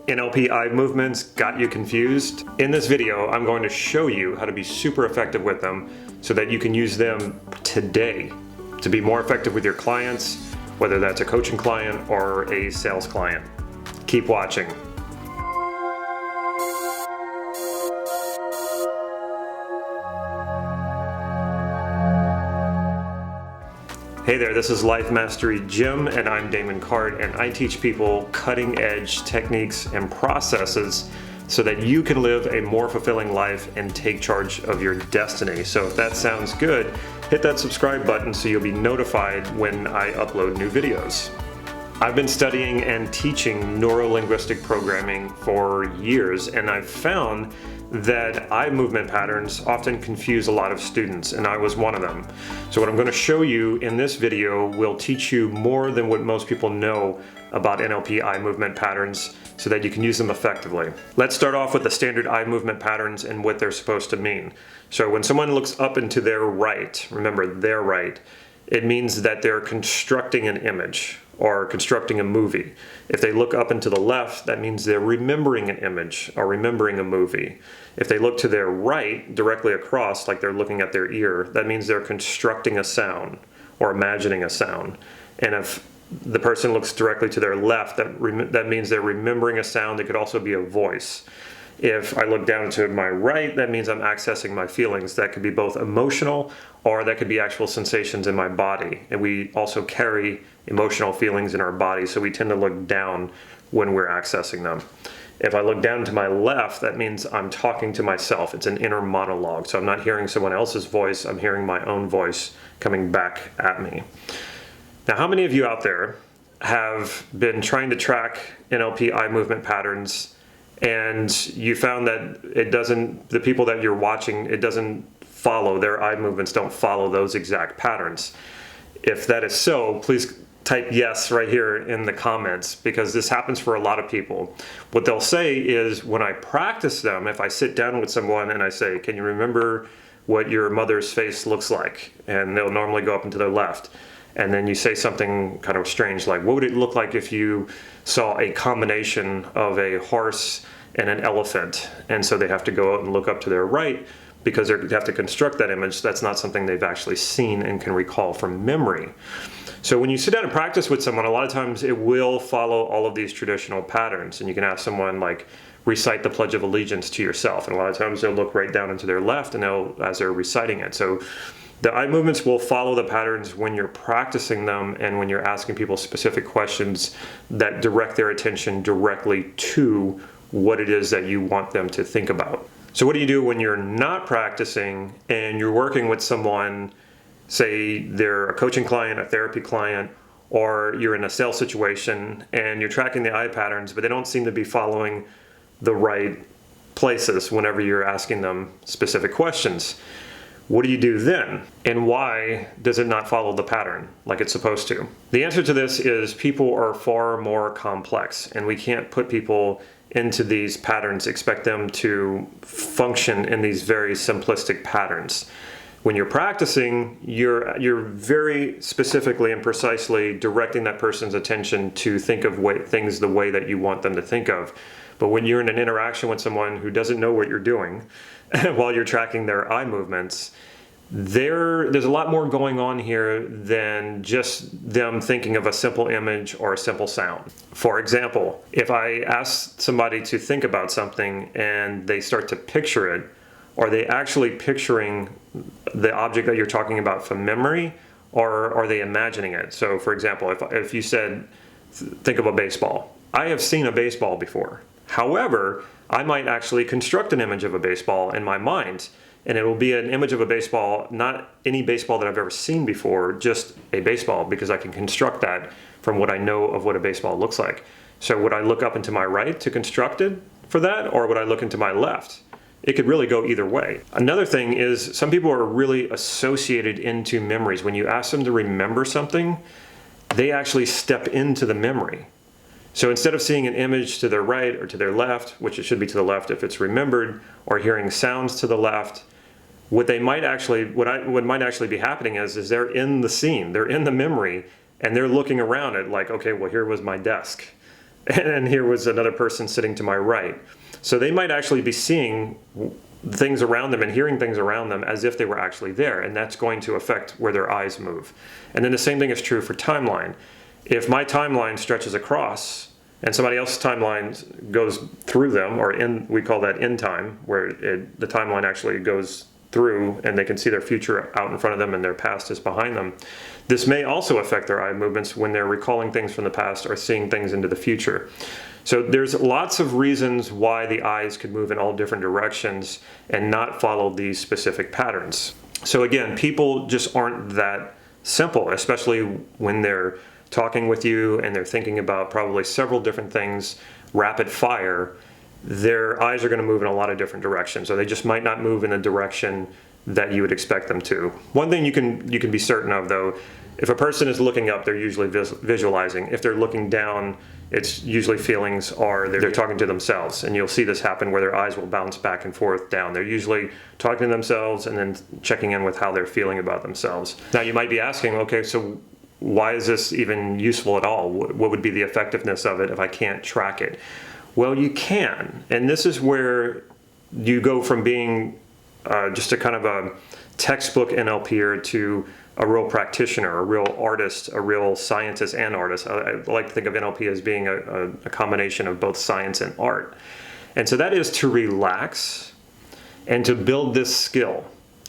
NLP Eye Movements got you confused? In this video, I'm going to show you how to be super effective with them so that you can use them today to be more effective with your clients, whether that's a coaching client or a sales client. Keep watching. Hey there, this is Life Mastery Jim, and I'm Damon, and I teach people cutting-edge techniques and processes so that you can live a more fulfilling life and take charge of your destiny. So if that sounds good, hit that subscribe button so you'll be notified when I upload new videos. I've been studying and teaching Neuro-Linguistic Programming for years, and I've found that eye movement patterns often confuse a lot of students, and I was one of them. So what I'm going to show you in this video will teach you more than what most people know about NLP eye movement patterns so that you can use them effectively. Let's start off with the standard eye movement patterns and what they're supposed to mean. So when someone looks up and to their right, remember their right, it means that they're constructing an image or constructing a movie. If they look up and to the left, that means they're remembering an image or remembering a movie. If they look to their right, directly across, like they're looking at their ear, that means they're constructing a sound or imagining a sound. And if the person looks directly to their left, that means they're remembering a sound. It could also be a voice. If I look down to my right, that means I'm accessing my feelings. That could be both emotional or that could be actual sensations in my body. And we also carry emotional feelings in our body, so we tend to look down when we're accessing them. If I look down to my left, that means I'm talking to myself. It's an inner monologue. So I'm not hearing someone else's voice, I'm hearing my own voice coming back at me. Now, how many of you out there have been trying to track NLP eye movement patterns and you found that the people that you're watching, it doesn't follow, their eye movements don't follow those exact patterns? If that is so, please type yes right here in the comments, because this happens for a lot of people. What they'll say is, when I practice them, if I sit down with someone and I say, can you remember what your mother's face looks like? And they'll normally go up and to their left. And then you say something kind of strange like, what would it look like if you saw a combination of a horse and an elephant? And so they have to go out and look up to their right because they have to construct that image. That's not something they've actually seen and can recall from memory. So when you sit down and practice with someone, a lot of times it will follow all of these traditional patterns. And you can ask someone like, recite the Pledge of Allegiance to yourself. And a lot of times they'll look right down into their left and as they're reciting it. So the eye movements will follow the patterns when you're practicing them and when you're asking people specific questions that direct their attention directly to what it is that you want them to think about. So what do you do when you're not practicing and you're working with someone, say they're a coaching client, a therapy client, or you're in a sales situation and you're tracking the eye patterns, but they don't seem to be following the right places whenever you're asking them specific questions? What do you do then? And why does it not follow the pattern like it's supposed to? The answer to this is people are far more complex, and we can't put people into these patterns, expect them to function in these very simplistic patterns. When you're practicing, you're very specifically and precisely directing that person's attention to think of things the way that you want them to think of. But when you're in an interaction with someone who doesn't know what you're doing while you're tracking their eye movements, there's a lot more going on here than just them thinking of a simple image or a simple sound. For example, if I ask somebody to think about something and they start to picture it, are they actually picturing the object that you're talking about from memory, or are they imagining it? So for example, if you said, think of a baseball. I have seen a baseball before. However, I might actually construct an image of a baseball in my mind, and it will be an image of a baseball, not any baseball that I've ever seen before, just a baseball, because I can construct that from what I know of what a baseball looks like. So would I look up into my right to construct it for that, or would I look into my left? It could really go either way. Another thing is, some people are really associated into memories. When you ask them to remember something, they actually step into the memory. So instead of seeing an image to their right or to their left, which it should be to the left if it's remembered, or hearing sounds to the left, what might actually be happening is they're in the scene, they're in the memory, and they're looking around at like, okay, well, here was my desk. and here was another person sitting to my right. So they might actually be seeing things around them and hearing things around them as if they were actually there, and that's going to affect where their eyes move. And then the same thing is true for timeline. If my timeline stretches across and somebody else's timeline goes through them, or we call that in time, where the timeline actually goes through and they can see their future out in front of them and their past is behind them. This may also affect their eye movements when they're recalling things from the past or seeing things into the future. So there's lots of reasons why the eyes could move in all different directions and not follow these specific patterns. So again, people just aren't that simple, especially when they're talking with you and they're thinking about probably several different things, rapid fire. Their eyes are going to move in a lot of different directions, or they just might not move in the direction that you would expect them to. One thing you can be certain of, though, if a person is looking up, they're usually visualizing. If they're looking down, it's usually feelings are they're talking to themselves, and you'll see this happen where their eyes will bounce back and forth down. They're usually talking to themselves and then checking in with how they're feeling about themselves. Now you might be asking, okay, so why is this even useful at all? What would be the effectiveness of it if I can't track it? Well, you can, and this is where you go from being just a kind of a textbook NLPer to a real practitioner, a real artist, a real scientist and artist. I like to think of NLP as being a combination of both science and art. And so that is to relax and to build this skill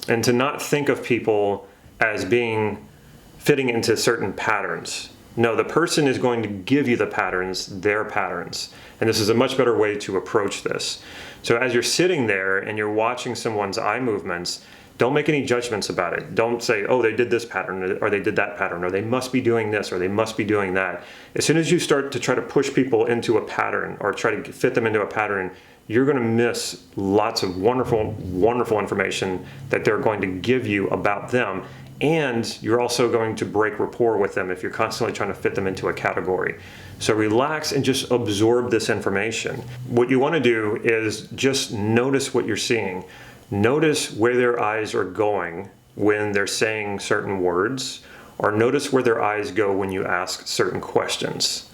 and to not think of people as being fitting into certain patterns. No, the person is going to give you the patterns, their patterns. And this is a much better way to approach this. So as you're sitting there and you're watching someone's eye movements, don't make any judgments about it. Don't say, oh, they did this pattern, or they did that pattern, or they must be doing this, or they must be doing that. As soon as you start to try to push people into a pattern or try to fit them into a pattern, you're going to miss lots of wonderful, wonderful information that they're going to give you about them. And you're also going to break rapport with them if you're constantly trying to fit them into a category. So relax and just absorb this information. What you want to do is just notice what you're seeing. Notice where their eyes are going when they're saying certain words, or notice where their eyes go when you ask certain questions.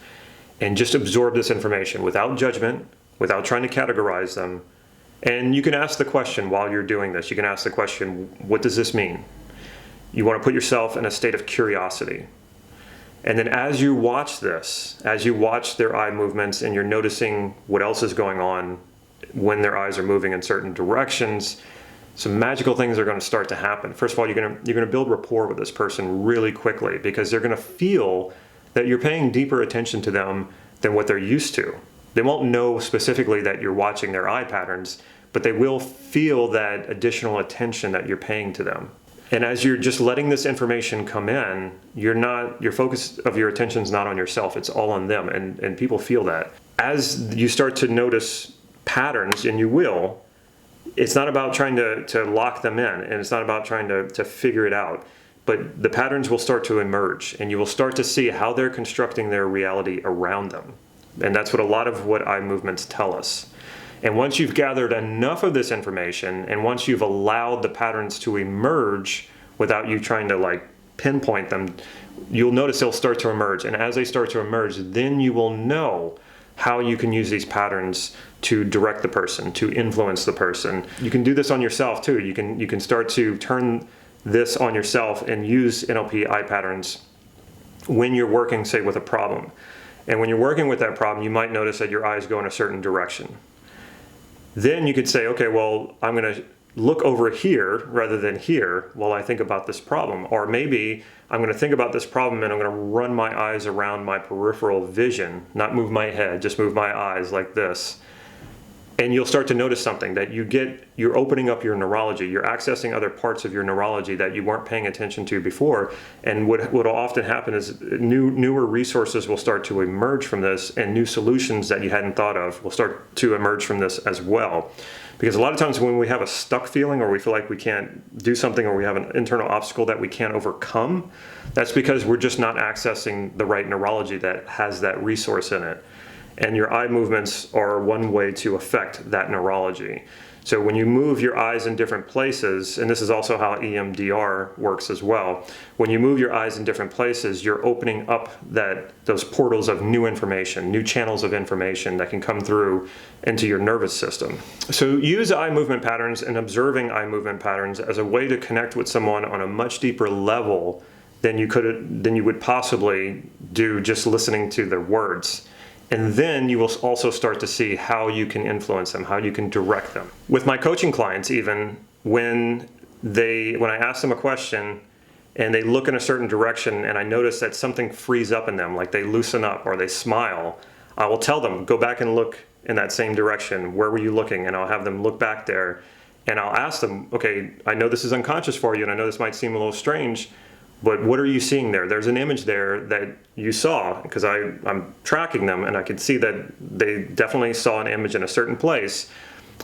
And just absorb this information without judgment, without trying to categorize them. And you can ask the question while you're doing this. You can ask the question, what does this mean? You want to put yourself in a state of curiosity. And then as you watch this, as you watch their eye movements and you're noticing what else is going on when their eyes are moving in certain directions, some magical things are going to start to happen. First of all, you're going to build rapport with this person really quickly, because they're going to feel that you're paying deeper attention to them than what they're used to. They won't know specifically that you're watching their eye patterns, but they will feel that additional attention that you're paying to them. And as you're just letting this information come in, your focus of your attention is not on yourself, it's all on them, and people feel that. As you start to notice patterns, and you will, it's not about trying to lock them in, and it's not about trying to figure it out, but the patterns will start to emerge, and you will start to see how they're constructing their reality around them. And that's what a lot of what eye movements tell us. And once you've gathered enough of this information, and once you've allowed the patterns to emerge without you trying to pinpoint them, you'll notice they'll start to emerge. And as they start to emerge, then you will know how you can use these patterns to direct the person, to influence the person. You can do this on yourself too. You can start to turn this on yourself and use NLP eye patterns when you're working, say, with a problem. And when you're working with that problem, you might notice that your eyes go in a certain direction. Then you could say, okay, well, I'm going to look over here rather than here while I think about this problem. Or maybe I'm going to think about this problem and I'm going to run my eyes around my peripheral vision, not move my head, just move my eyes like this. And you'll start to notice something, that you're opening up your neurology. You're accessing other parts of your neurology that you weren't paying attention to before. And what will often happen is newer resources will start to emerge from this, and new solutions that you hadn't thought of will start to emerge from this as well. Because a lot of times when we have a stuck feeling, or we feel like we can't do something, or we have an internal obstacle that we can't overcome, that's because we're just not accessing the right neurology that has that resource in it. And your eye movements are one way to affect that neurology. So when you move your eyes in different places, and this is also how EMDR works as well, when you move your eyes in different places, you're opening up those portals of new information, new channels of information that can come through into your nervous system. So use eye movement patterns and observing eye movement patterns as a way to connect with someone on a much deeper level than you would possibly do just listening to their words. And then you will also start to see how you can influence them, how you can direct them. With my coaching clients, even when I ask them a question and they look in a certain direction and I notice that something frees up in them, like they loosen up or they smile, I will tell them, go back and look in that same direction. Where were you looking? And I'll have them look back there and I'll ask them, okay, I know this is unconscious for you and I know this might seem a little strange, but what are you seeing there? There's an image there that you saw, because I'm tracking them and I can see that they definitely saw an image in a certain place.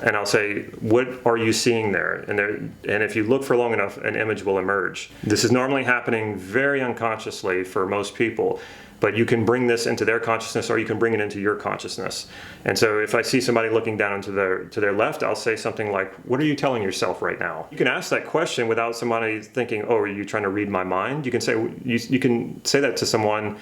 And I'll say, what are you seeing there? And if you look for long enough, an image will emerge. This is normally happening very unconsciously for most people, but you can bring this into their consciousness or you can bring it into your consciousness. And so if I see somebody looking down to their left, I'll say something like, what are you telling yourself right now? You can ask that question without somebody thinking, oh, are you trying to read my mind? You can say that to someone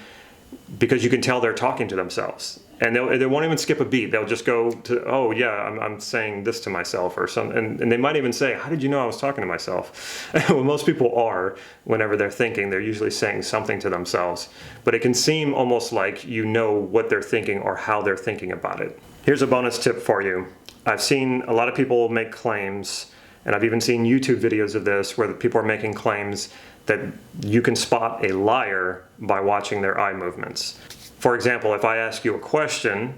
because you can tell they're talking to themselves. And they won't even skip a beat. They'll just go to, oh yeah, I'm saying this to myself or something. And they might even say, how did you know I was talking to myself? Well, most people are, whenever they're thinking, they're usually saying something to themselves. But it can seem almost like you know what they're thinking or how they're thinking about it. Here's a bonus tip for you. I've seen a lot of people make claims, and I've even seen YouTube videos of this where the people are making claims that you can spot a liar by watching their eye movements. For example, if I ask you a question,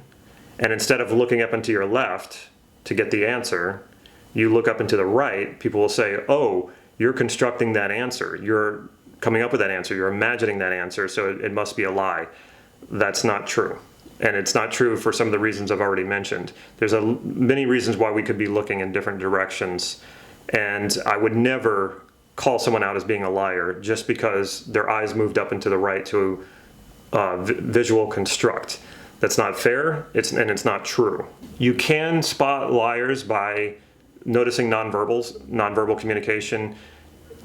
and instead of looking up into your left to get the answer, you look up into the right, people will say, oh, you're constructing that answer. You're coming up with that answer. You're imagining that answer, so it must be a lie. That's not true. And it's not true for some of the reasons I've already mentioned. There's many reasons why we could be looking in different directions. And I would never call someone out as being a liar just because their eyes moved up and to the right to visual construct. That's not fair, and it's not true. You can spot liars by noticing nonverbal communication.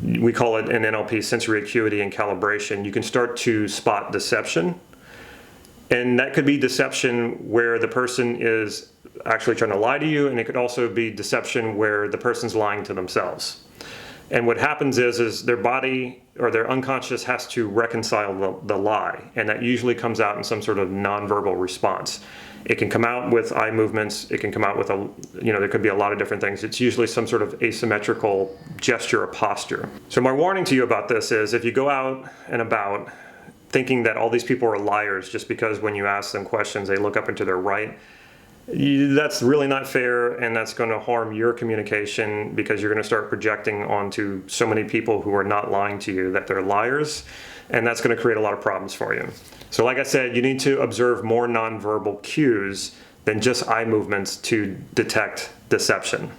We call it in NLP sensory acuity and calibration. You can start to spot deception. And that could be deception where the person is actually trying to lie to you, and it could also be deception where the person's lying to themselves. And what happens is their body or their unconscious has to reconcile the lie, and that usually comes out in some sort of nonverbal response. It can come out with eye movements, it can come out with there could be a lot of different things. It's usually some sort of asymmetrical gesture or posture. So my warning to you about this is if you go out and about thinking that all these people are liars just because when you ask them questions they look up into their right, that's really not fair, and that's going to harm your communication because you're going to start projecting onto so many people who are not lying to you that they're liars, and that's going to create a lot of problems for you. So like I said, you need to observe more nonverbal cues than just eye movements to detect deception.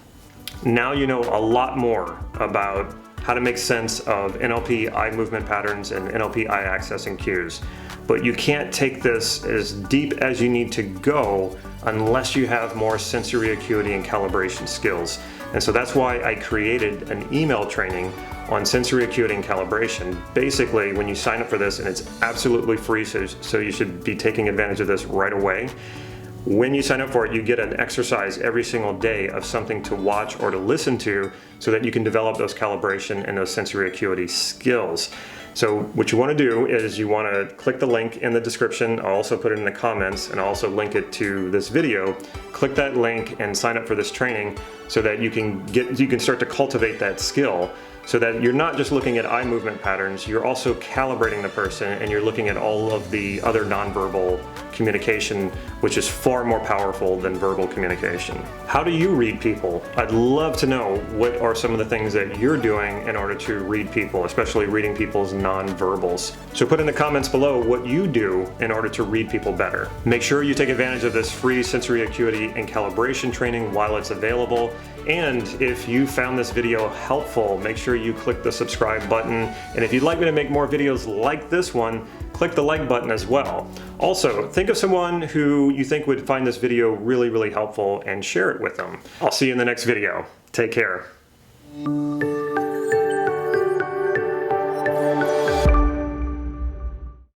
Now you know a lot more about how to make sense of NLP eye movement patterns and NLP eye accessing cues. But you can't take this as deep as you need to go unless you have more sensory acuity and calibration skills. And so that's why I created an email training on sensory acuity and calibration. Basically, when you sign up for this, and it's absolutely free, so you should be taking advantage of this right away. When you sign up for it, you get an exercise every single day of something to watch or to listen to so that you can develop those calibration and those sensory acuity skills. So what you want to do is you want to click the link in the description. I'll also put it in the comments, and I'll also link it to this video. Click that link and sign up for this training so that you can start to cultivate that skill, so that you're not just looking at eye movement patterns, you're also calibrating the person, and you're looking at all of the other nonverbal communication, which is far more powerful than verbal communication. How do you read people? I'd love to know what are some of the things that you're doing in order to read people, especially reading people's nonverbals. So put in the comments below what you do in order to read people better. Make sure you take advantage of this free sensory acuity and calibration training while it's available. And if you found this video helpful, make sure you click the subscribe button. And if you'd like me to make more videos like this one, click the like button as well. Also, think of someone who you think would find this video really, really helpful and share it with them. I'll see you in the next video. Take care.